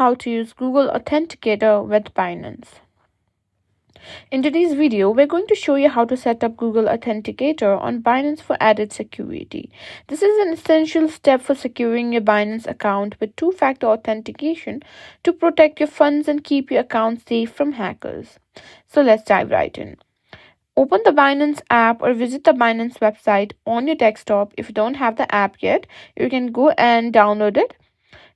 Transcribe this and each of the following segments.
how to use Google Authenticator with Binance. In today's video, we're going to show you how to set up Google Authenticator on Binance for added security. This is an essential step for securing your Binance account with two-factor authentication to protect your funds and keep your account safe from hackers. So let's dive right in. Open the Binance app or visit the Binance website on your desktop. If you don't have the app yet, you can go and download it.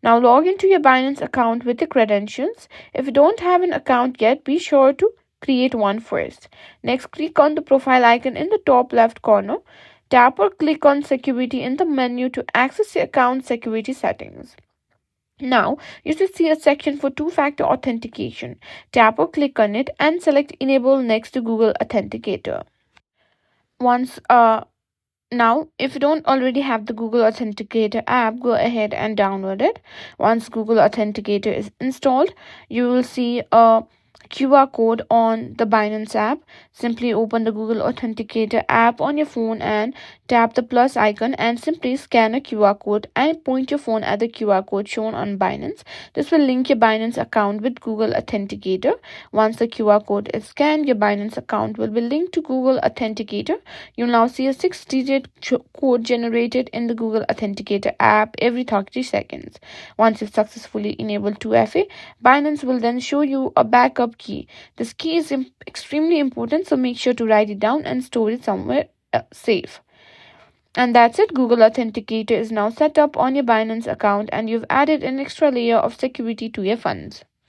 Now log into your Binance account with your credentials. If you don't have an account yet, be sure to create one first. Next, click on the profile icon in the top left corner. Tap or click on security in the menu to access your account security settings. Now, you should see a section for two-factor authentication. Tap or click on it and select Enable next to Google Authenticator. Now, if you don't already have the Google Authenticator app, go ahead and download it. Once Google Authenticator is installed, you will see a QR code on the Binance app. Simply open the Google Authenticator app on your phone and tap the plus icon and simply scan a QR code and point your phone at the QR code shown on Binance. This will link your Binance account with Google Authenticator. Once the QR code is scanned, your Binance account will be linked to Google Authenticator. You'll now see a 6-digit code generated in the Google Authenticator app every 30 seconds. Once you've successfully enabled 2FA, Binance will then show you a backup key. This key is extremely important, so make sure to write it down and store it somewhere safe. And that's it. Google Authenticator is now set up on your Binance account and you've added an extra layer of security to your funds.